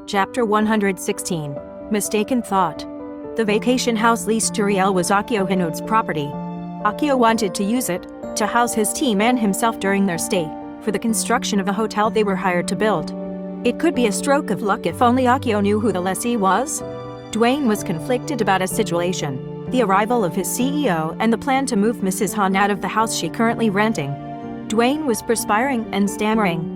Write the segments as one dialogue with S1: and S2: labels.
S1: Chapter 116. Mistaken Thought. The vacation house leased to Riel was Akio Hinode's property. Akio wanted to use it to house his team and himself during their stay for the construction of a hotel they were hired to build. It could be a stroke of luck if only Akio knew who the lessee was. Dwayne was conflicted about a situation, the arrival of his CEO and the plan to move Mrs. Han out of the house she currently renting. Dwayne was perspiring and stammering,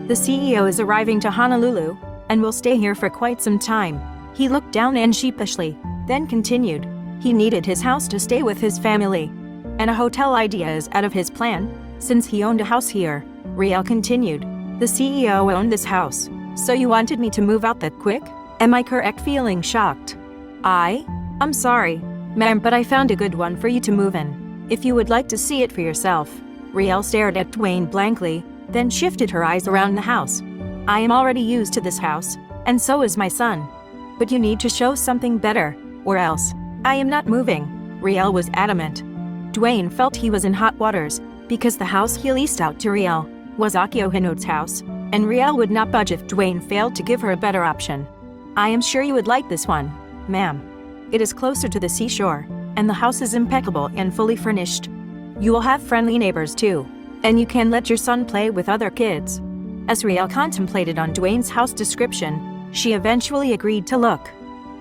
S1: The CEO is arriving to Honolulu and will stay here for quite some time. He looked down and sheepishly, then continued. He needed his house to stay with his family. And a hotel idea is out of his plan, since he owned a house here. Riel continued. The CEO owned this house. So you wanted me to move out that quick? Am I correct feeling shocked? I'm sorry, ma'am, but I found a good one for you to move in. If you would like to see it for yourself. Riel stared at Dwayne blankly, then shifted her eyes around the house. I am already used to this house, and so is my son. But you need to show something better, or else. I am not moving. Riel was adamant. Dwayne felt he was in hot waters, because the house he leased out to Riel was Akio Hinode's house, and Riel would not budge if Dwayne failed to give her a better option. I am sure you would like this one, ma'am. It is closer to the seashore, and the house is impeccable and fully furnished. You will have friendly neighbors too, and you can let your son play with other kids. As Riel contemplated on Dwayne's house description, she eventually agreed to look.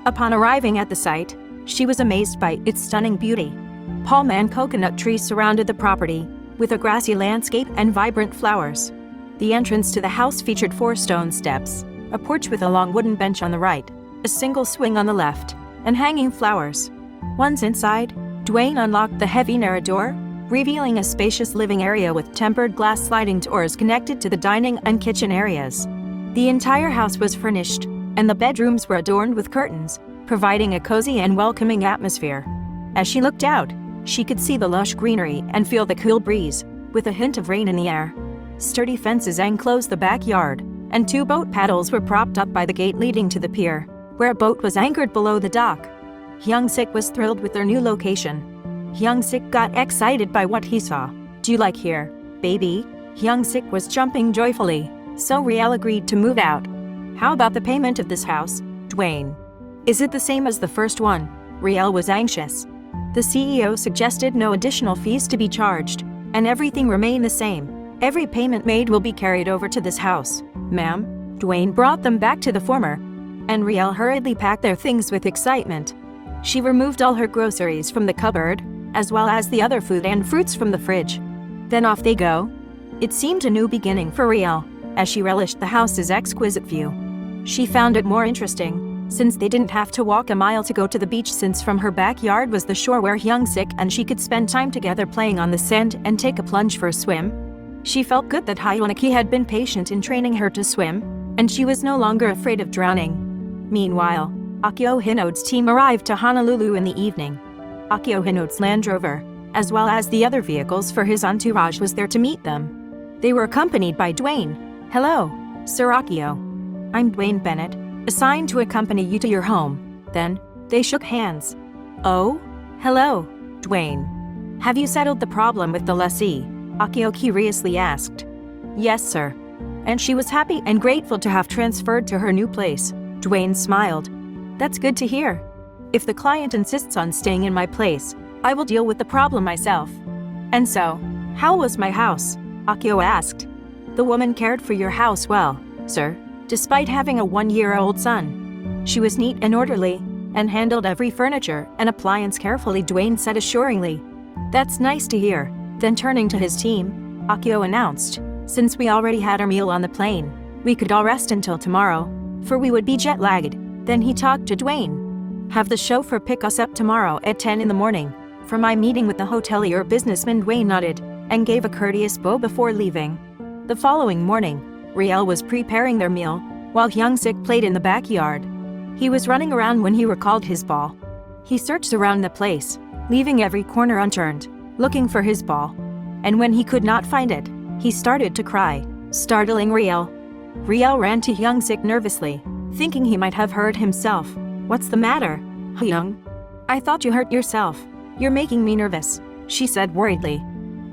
S1: Upon arriving at the site, she was amazed by its stunning beauty. Palm and coconut trees surrounded the property, with a grassy landscape and vibrant flowers. The entrance to the house featured 4 stone steps, a porch with a long wooden bench on the right, a single swing on the left, and hanging flowers. Once inside, Dwayne unlocked the heavy narrow door, revealing a spacious living area with tempered glass sliding doors connected to the dining and kitchen areas. The entire house was furnished, and the bedrooms were adorned with curtains, providing a cozy and welcoming atmosphere. As she looked out, she could see the lush greenery and feel the cool breeze, with a hint of rain in the air. Sturdy fences enclosed the backyard, and 2 boat paddles were propped up by the gate leading to the pier, where a boat was anchored below the dock. Hyung-sik was thrilled with their new location. Hyung-sik got excited by what he saw. Do you like here, baby? Hyung-sik was jumping joyfully, so Riel agreed to move out. How about the payment of this house, Dwayne? Is it the same as the first one? Riel was anxious. The CEO suggested no additional fees to be charged, and everything remained the same. Every payment made will be carried over to this house, ma'am. Dwayne brought them back to the former, and Riel hurriedly packed their things with excitement. She removed all her groceries from the cupboard, as well as the other food and fruits from the fridge. Then off they go. It seemed a new beginning for Riel, as she relished the house's exquisite view. She found it more interesting, since they didn't have to walk a mile to go to the beach, since from her backyard was the shore where Hyung-sik and she could spend time together playing on the sand and take a plunge for a swim. She felt good that Hyunaki had been patient in training her to swim, and she was no longer afraid of drowning. Meanwhile, Akio Hinode's team arrived to Honolulu in the evening. Akio Hinode's Land Rover, as well as the other vehicles for his entourage, was there to meet them. They were accompanied by Dwayne. Hello, Sir Akio. I'm Dwayne Bennett, assigned to accompany you to your home. Then, they shook hands. Oh, hello, Dwayne. Have you settled the problem with the lessee? Akio curiously asked. Yes, sir. And she was happy and grateful to have transferred to her new place. Dwayne smiled. That's good to hear. If the client insists on staying in my place, I will deal with the problem myself. And so, how was my house? Akio asked. The woman cared for your house well, sir, despite having a 1-year-old son. She was neat and orderly, and handled every furniture and appliance carefully, Dwayne said assuringly. That's nice to hear. Then turning to his team, Akio announced, since we already had our meal on the plane, we could all rest until tomorrow, for we would be jet-lagged. Then he talked to Dwayne. Have the chauffeur pick us up tomorrow at 10 in the morning. For my meeting with the hotelier businessman. Dwayne nodded, and gave a courteous bow before leaving. The following morning, Riel was preparing their meal, while Hyung-sik played in the backyard. He was running around when he recalled his ball. He searched around the place, leaving every corner unturned, looking for his ball. And when he could not find it, he started to cry, startling Riel. Riel ran to Hyung-sik nervously, thinking he might have hurt himself. What's the matter, Hyung? I thought you hurt yourself. You're making me nervous, she said worriedly.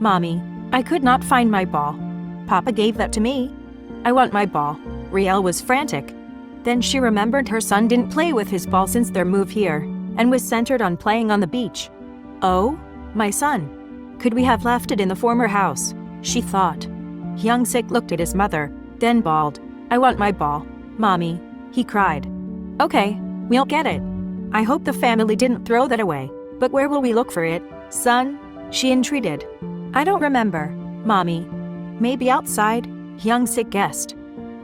S1: Mommy, I could not find my ball. Papa gave that to me. I want my ball. Riel was frantic. Then she remembered her son didn't play with his ball since their move here, and was centered on playing on the beach. Oh, my son. Could we have left it in the former house? She thought. Hyung-sik looked at his mother, then bawled. I want my ball, Mommy, he cried. Okay, we'll get it. I hope the family didn't throw that away, but where will we look for it, son? She entreated. I don't remember, Mommy. Maybe outside, Hyung-sik guessed.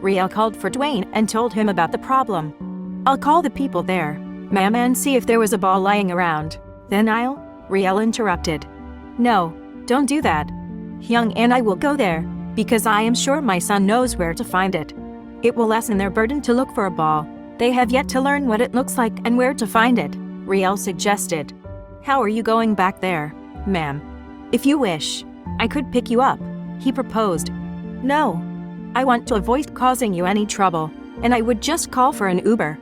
S1: Riel called for Dwayne and told him about the problem. I'll call the people there, ma'am, and see if there was a ball lying around. Then Riel interrupted. No, don't do that. Hyung and I will go there, because I am sure my son knows where to find it. It will lessen their burden to look for a ball. They have yet to learn what it looks like and where to find it, Riel suggested. How are you going back there, ma'am? If you wish, I could pick you up, he proposed. No. I want to avoid causing you any trouble, and I would just call for an Uber.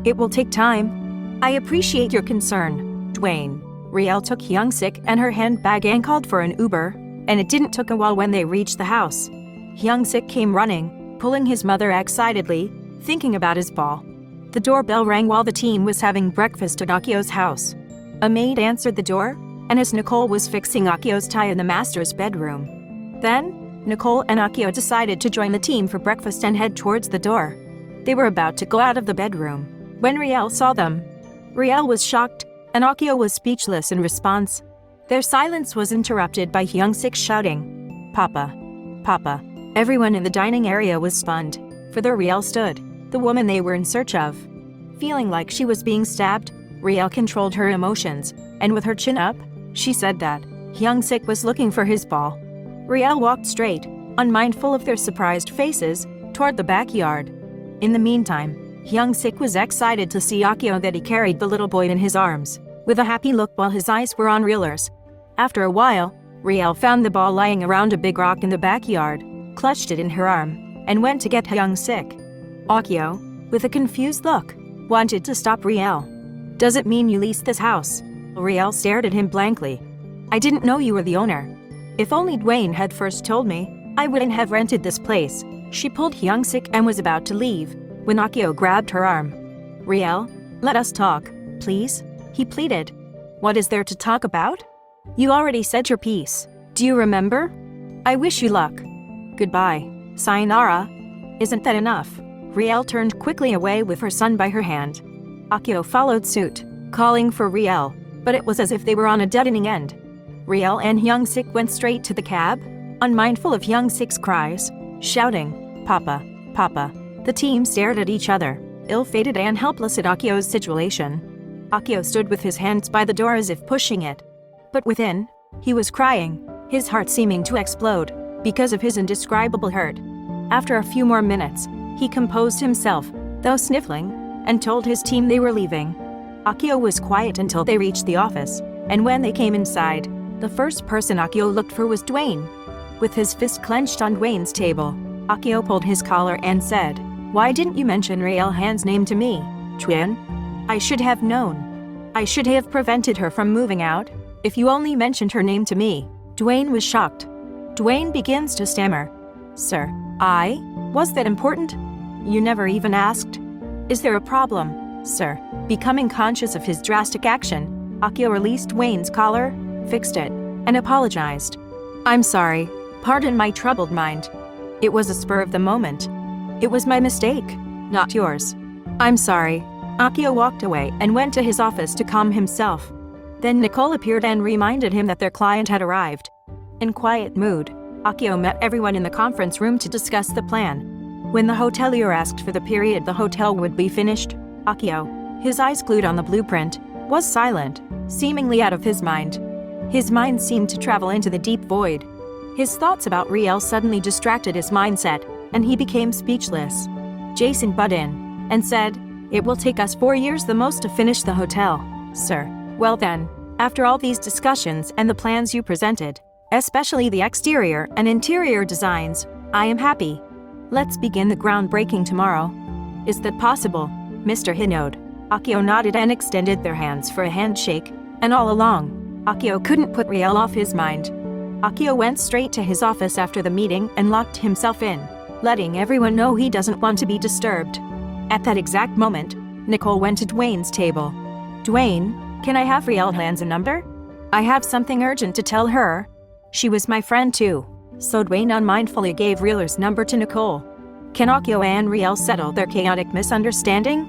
S1: It will take time. I appreciate your concern, Dwayne. Riel took Hyung-sik and her handbag and called for an Uber, and it didn't take a while when they reached the house. Hyung-sik came running, pulling his mother excitedly, thinking about his ball. The doorbell rang while the team was having breakfast at Akio's house. A maid answered the door, and as Nicole was fixing Akio's tie in the master's bedroom. Then, Nicole and Akio decided to join the team for breakfast and head towards the door. They were about to go out of the bedroom when Riel saw them. Riel was shocked, and Akio was speechless in response. Their silence was interrupted by Hyung-sik shouting, Papa, Papa. Everyone in the dining area was stunned, for there Riel stood, the woman they were in search of. Feeling like she was being stabbed, Riel controlled her emotions, and with her chin up, she said that Hyung-sik was looking for his ball. Riel walked straight, unmindful of their surprised faces, toward the backyard. In the meantime, Hyung-sik was excited to see Akio that he carried the little boy in his arms, with a happy look while his eyes were on Riel's. After a while, Riel found the ball lying around a big rock in the backyard, clutched it in her arm, and went to get Hyung-sik. Akio, with a confused look, wanted to stop Riel. Does it mean you leased this house? Riel stared at him blankly. I didn't know you were the owner. If only Dwayne had first told me, I wouldn't have rented this place. She pulled Hyung-sik and was about to leave, when Akio grabbed her arm. Riel, let us talk, please, he pleaded. What is there to talk about? You already said your piece. Do you remember? I wish you luck. Goodbye. Sayonara. Isn't that enough? Riel turned quickly away with her son by her hand. Akio followed suit, calling for Riel, but it was as if they were on a deadening end. Riel and Hyung-sik went straight to the cab, unmindful of Hyung-sik's cries, shouting, Papa, Papa. The team stared at each other, ill-fated and helpless at Akio's situation. Akio stood with his hands by the door as if pushing it. But within, he was crying, his heart seeming to explode, because of his indescribable hurt. After a few more minutes, he composed himself, though sniffling, and told his team they were leaving. Akio was quiet until they reached the office, and when they came inside, the first person Akio looked for was Dwayne. With his fist clenched on Dwayne's table, Akio pulled his collar and said, Why didn't you mention Riel Han's name to me, Twin? I should have known. I should have prevented her from moving out, if you only mentioned her name to me. Dwayne was shocked. Dwayne begins to stammer. Sir, was that important? You never even asked? Is there a problem, sir? Becoming conscious of his drastic action, Akio released Dwayne's collar, fixed it, and apologized. I'm sorry. Pardon my troubled mind. It was a spur of the moment. It was my mistake, not yours. I'm sorry. Akio walked away and went to his office to calm himself. Then Nicole appeared and reminded him that their client had arrived. In quiet mood, Akio met everyone in the conference room to discuss the plan. When the hotelier asked for the period the hotel would be finished, Akio, his eyes glued on the blueprint, was silent, seemingly out of his mind. His mind seemed to travel into the deep void. His thoughts about Riel suddenly distracted his mindset, and he became speechless. Jason butted in and said, It will take us 4 years the most to finish the hotel, sir. Well then, after all these discussions and the plans you presented, especially the exterior and interior designs, I am happy. Let's begin the groundbreaking tomorrow. Is that possible, Mr. Hinode? Akio nodded and extended their hands for a handshake, and all along, Akio couldn't put Riel off his mind. Akio went straight to his office after the meeting and locked himself in. letting everyone know he doesn't want to be disturbed. At that exact moment, Nicole went to Dwayne's table. "Dwayne, can I have Riel's number? I have something urgent to tell her. She was my friend too." So Dwayne unmindfully gave Riel's number to Nicole. Can Akio and Riel settle their chaotic misunderstanding?